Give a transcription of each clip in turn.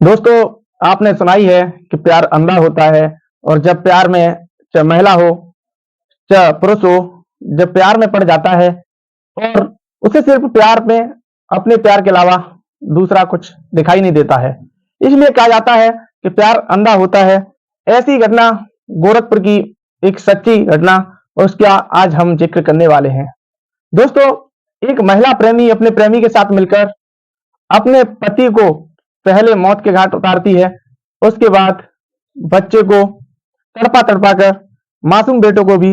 दोस्तों, आपने सुनाई है कि प्यार अंधा होता है। और जब प्यार में चाहे महिला हो चाहे पुरुष हो, जब प्यार में पड़ जाता है और उसे सिर्फ प्यार में अपने प्यार के अलावा दूसरा कुछ दिखाई नहीं देता है, इसलिए कहा जाता है कि प्यार अंधा होता है। ऐसी घटना गोरखपुर की एक सच्ची घटना, उसका आज हम जिक्र करने वाले हैं। दोस्तों, एक महिला प्रेमी अपने प्रेमी के साथ मिलकर अपने पति को पहले मौत के घाट उतारती है, उसके बाद बच्चे को तड़पा तड़पा कर मासूम बेटों को भी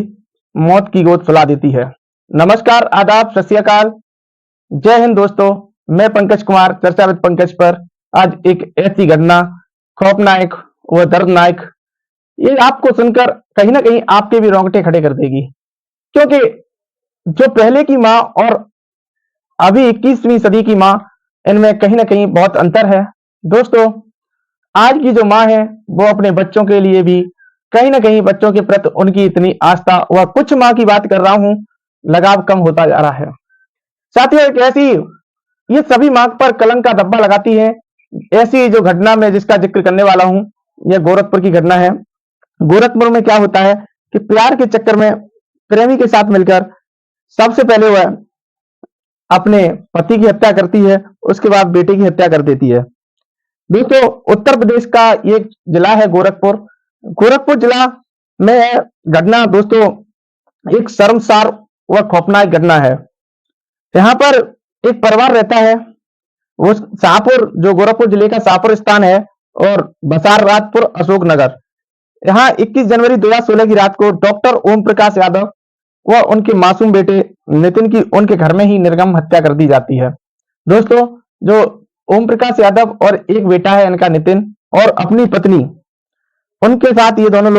मौत की गोद सुला देती है। नमस्कार, आदाब, सत श्री अकाल, जय हिंद दोस्तों। मैं पंकज कुमार, चर्चा विद पंकज पर आज एक ऐसी घटना खौफनाक व दर्दनाक, ये आपको सुनकर कहीं ना कहीं आपके भी रोंगटे खड़े कर देगी, क्योंकि जो पहले की माँ और अभी 21वीं सदी की माँ, इनमें कहीं ना कहीं बहुत अंतर है। दोस्तों, आज की जो माँ है वो अपने बच्चों के लिए भी कहीं ना कहीं बच्चों के प्रति उनकी इतनी आस्था, व कुछ माँ की बात कर रहा हूं, लगाव कम होता जा रहा है। साथियों, एक ऐसी ये सभी माँ पर कलंक का धब्बा लगाती है। ऐसी जो घटना में जिसका जिक्र करने वाला हूं, यह गोरखपुर की घटना है। गोरखपुर में क्या होता है कि प्यार के चक्कर में प्रेमी के साथ मिलकर सबसे पहले वह अपने पति की हत्या करती है, उसके बाद बेटे की हत्या कर देती है। दोस्तों, उत्तर प्रदेश का ये जिला है गोरखपुर। गोरखपुर जिला में घटना दोस्तों एक शर्मसार व खौफनाक घटना है। यहाँ पर एक परिवार रहता है, वो शाहपुर, जो गोरखपुर जिले का शाहपुर स्थान है, और बसार राजपुर अशोकनगर। यहाँ 21 जनवरी 2016 की रात को डॉक्टर ओम प्रकाश यादव व उनके मासूम बेटे नितिन की उनके घर में ही निर्मम हत्या कर दी जाती है। दोस्तों, जो ओम प्रकाश यादव और एक बेटा है इनका नितिन, और अपनी पत्नी, उनके साथ ये तीनों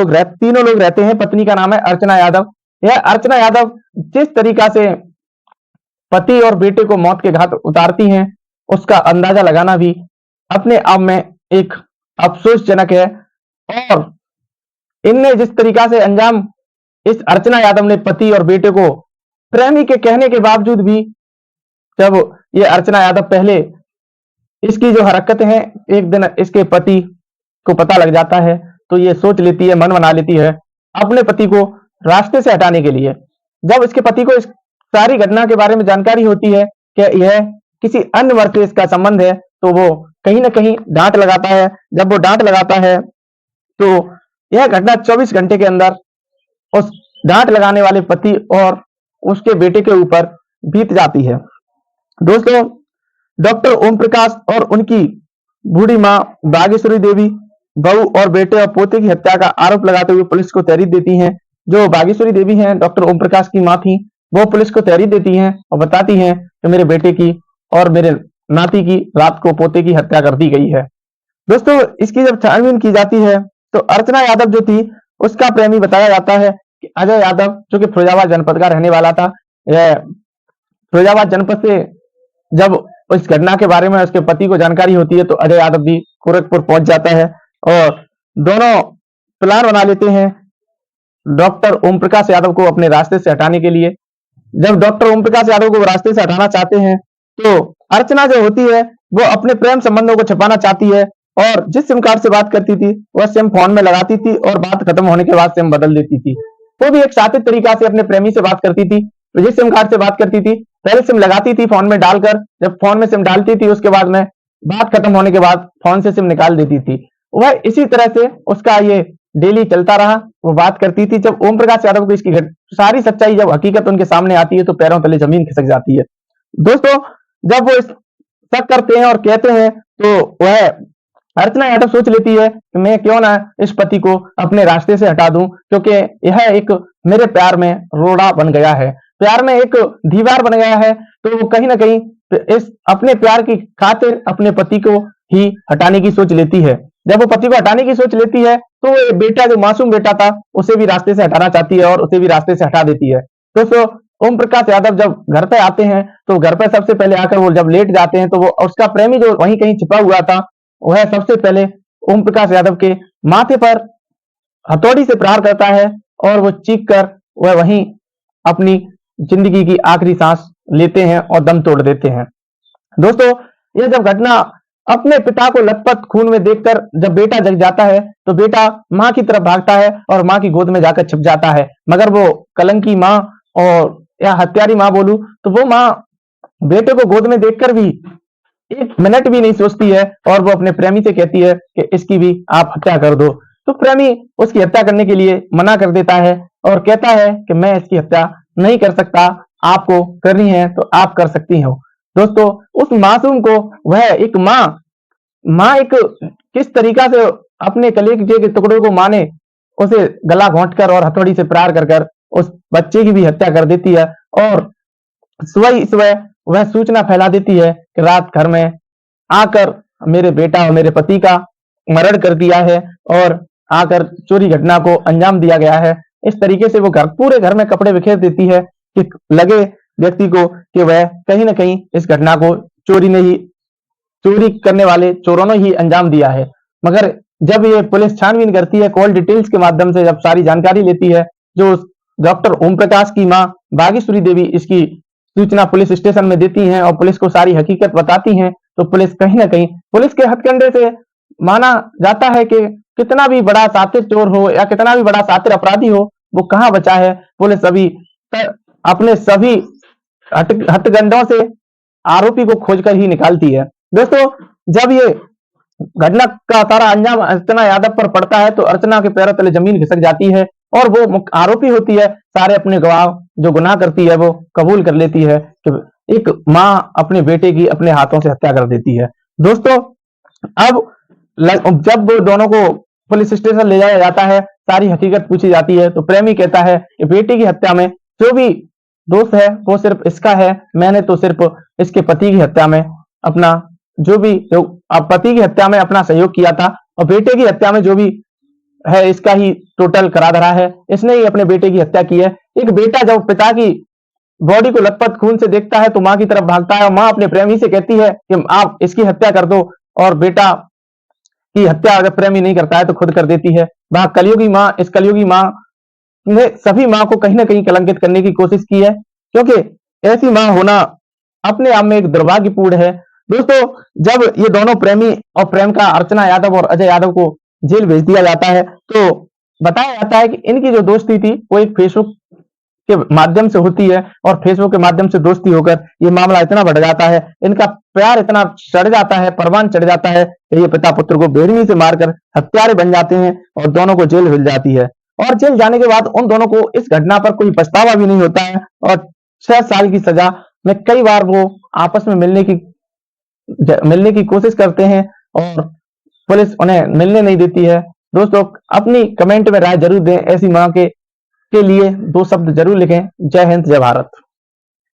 लोग रहते हैं। पत्नी का नाम है अर्चना यादव। यह अर्चना यादव जिस तरीका से पति और बेटे को मौत के घाट उतारती हैं, उसका अंदाजा लगाना भी अपने आप में एक अफसोसजनक है। और इनने जिस तरीका से अंजाम, इस अर्चना यादव ने पति और बेटे को प्रेमी के कहने के बावजूद भी, जब ये अर्चना यादव पहले, इसकी जो हरकतें हैं, एक दिन इसके पति को पता लग जाता है, तो ये सोच लेती है, मन बना लेती है अपने पति को रास्ते से हटाने के लिए। जब इसके पति को इस सारी घटना के बारे में जानकारी होती है कि यह किसी अन्य वर्ग से इसका संबंध है, तो वो कहीं ना कहीं डांट लगाता है। जब वो डांट लगाता है तो यह घटना 24 घंटे के अंदर उस डांट लगाने वाले पति और उसके बेटे के ऊपर बीत जाती है। दोस्तों, डॉक्टर ओम प्रकाश और उनकी बूढ़ी मां बागेश्वरी देवी बहू और बेटे और पोते की हत्या का आरोप लगाते हुए पुलिस को तहरीर देती हैं। जो बागेश्वरी देवी हैं, डॉक्टर ओम प्रकाश की मां थी, वो पुलिस को तहरीर देती हैं और बताती हैं कि मेरे बेटे की और मेरे नाती की रात को पोते की हत्या कर दी गई है। दोस्तों, इसकी जब छानबीन की जाती है तो अर्चना यादव जो थी, उसका प्रेमी बताया जाता है कि अजय यादव, जो कि फिरोजाबाद जनपद का रहने वाला था। यह फिरोजाबाद जनपद से जब इस घटना के बारे में उसके पति को जानकारी होती है, तो अजय यादव भी गोरखपुर पहुंच जाता है और दोनों प्लान बना लेते हैं डॉक्टर ओम प्रकाश यादव को अपने रास्ते से हटाने के लिए। जब डॉक्टर ओम प्रकाश यादव को रास्ते से हटाना चाहते हैं, तो अर्चना जो होती है वो अपने प्रेम संबंधों को छिपाना चाहती है, और जिस सिम कार्ड से बात करती थी वह सिम फोन में लगाती थी और बात खत्म होने के बाद सिम बदल देती थी। वो भी एक साथी तरीका से अपने प्रेमी से बात करती थी। तो जिस सिम कार्ड से बात करती थी, पहले सिम लगाती थी फोन में डालकर, जब फोन में सिम डालती थी उसके बाद में बात खत्म होने के बाद फोन से सिम निकाल देती थी। वह इसी तरह से उसका ये डेली चलता रहा। वो बात करती थी। जब ओम प्रकाश यादव को इसकी सारी सच्चाई, जब हकीकत उनके सामने आती है, तो पैरों तले जमीन खिसक जाती है। दोस्तों, जब वो शक करते हैं और कहते हैं, तो वह अर्चना यादव सोच लेती है कि मैं क्यों ना इस पति को अपने रास्ते से हटा दूं, क्योंकि यह एक मेरे प्यार में रोड़ा बन गया है, प्यार में एक दीवार बन गया है। तो वो कहीं ना कहीं इस अपने प्यार की खातिर अपने पति को ही हटाने की सोच लेती है। जब वो पति को हटाने की सोच लेती है, तो वो बेटा, जो मासूम बेटा था, उसे भी रास्ते से हटाना चाहती है और उसे भी रास्ते से हटा देती है। दोस्तों, ओम प्रकाश यादव जब घर पे आते हैं, तो घर पे सबसे पहले आकर वो जब लेट जाते हैं, तो वो उसका प्रेमी जो वहीं कहीं छिपा हुआ था, वह सबसे पहले ओम प्रकाश यादव के माथे पर हथौड़ी से प्रहार करता है, और वो चीख कर वह वहीं अपनी जिंदगी की आखिरी सांस लेते हैं और दम तोड़ देते हैं। दोस्तों, यह जब घटना अपने पिता को लथपथ खून में देखकर जब बेटा जग जाता है तो बेटा माँ की तरफ भागता है और माँ की गोद में जाकर छिप जाता है। मगर वो कलंकी माँ और या हत्यारी माँ बोलूं तो वो माँ बेटे को गोद में देखकर भी एक मिनट भी नहीं सोचती है और वो अपने प्रेमी से कहती है कि इसकी भी आप हत्या कर दो। तो प्रेमी उसकी हत्या करने के लिए मना कर देता है और कहता है कि मैं इसकी हत्या नहीं कर सकता, आपको करनी है तो आप कर सकती हो। दोस्तों, उस मासूम को वह एक माँ एक किस तरीका से अपने कलेजे के टुकड़ों को माँ ने उसे गला घोंट कर और हथौड़ी से प्रहार कर कर उस बच्चे की भी हत्या कर देती है और सुबह ही सुबह वह सूचना फैला देती है कि रात घर में आकर मेरे बेटा और मेरे पति का मर्डर कर दिया है और आकर चोरी घटना को अंजाम दिया गया है। इस तरीके से वो पूरे घर में कपड़े बिखेर देती है कि लगे व्यक्ति को कि वह कहीं ना कहीं इस घटना को चोरी करने वाले चोरों ने ही अंजाम दिया है। मगर जब ये पुलिस छानबीन करती है, कॉल डिटेल्स के माध्यम से जब सारी जानकारी लेती है, जो डॉक्टर ओम प्रकाश की माँ बागेश्वरी देवी इसकी सूचना पुलिस स्टेशन में देती हैं और पुलिस को सारी हकीकत बताती हैं, तो पुलिस कहीं ना कहीं पुलिस के हथकंडे से माना जाता है कि कितना भी बड़ा शातिर चोर हो या कितना भी बड़ा शातिर अपराधी हो, वो कहाँ बचा है। पुलिस अभी अपने सभी हथकंडों से आरोपी को खोजकर ही निकालती है। दोस्तों, जब ये घटना का सारा अंजाम अर्चना यादव पर पड़ता है तो अर्चना के पैरों तले जमीन खिसक जाती है और वो आरोपी होती है। सारे अपने गवाह जो गुनाह करती है वो कबूल कर लेती है कि एक माँ अपने बेटे की अपने हाथों से हत्या कर देती है। दोस्तों, अब जब वो दोनों को पुलिस स्टेशन ले जाया जाता है, सारी हकीकत पूछी जाती है, तो प्रेमी कहता है कि बेटी की हत्या में जो भी दोष है वो सिर्फ इसका है, मैंने तो सिर्फ इसके पति की हत्या में अपना पति की हत्या में अपना सहयोग किया था और बेटे की हत्या में जो भी है इसका ही टोटल करा धरा है, इसने ही अपने बेटे की हत्या की है। एक बेटा जब पिता की बॉडी को लथपथ खून से देखता है तो माँ की तरफ भागता है और माँ अपने प्रेमी से कहती है कि आप इसकी हत्या कर दो और बेटा की हत्या अगर प्रेमी नहीं करता है तो खुद कर देती है। वह कलयुगी माँ, इस कलयुगी माँ ने सभी माँ को कहीं ना कहीं कलंकित करने की कोशिश की है, क्योंकि ऐसी माँ होना अपने आप में एक दुर्भाग्यपूर्ण है। दोस्तों, जब ये दोनों प्रेमी और प्रेमिका अर्चना यादव और अजय यादव को जेल भेज दिया जाता है तो बताया जाता है कि इनकी जो दोस्ती थी वो एक फेसबुक के माध्यम से होती है और फेसबुक के माध्यम से दोस्ती होकर ये मामला इतना बढ़ जाता है, इनका प्यार इतना चढ़ जाता है, परवान चढ़ जाता है कि ये पिता पुत्र को बेरहमी से मारकर हत्यारे बन जाते हैं और दोनों को जेल मिल जाती है। और जेल जाने के बाद उन दोनों को इस घटना पर कोई पछतावा भी नहीं होता है और 6 साल की सजा में कई बार वो आपस में मिलने की कोशिश करते हैं और पुलिस उन्हें मिलने नहीं देती है। दोस्तों, अपनी कमेंट में राय जरूर दें, ऐसी मां के लिए 2 शब्द जरूर लिखें। जय हिंद, जय भारत।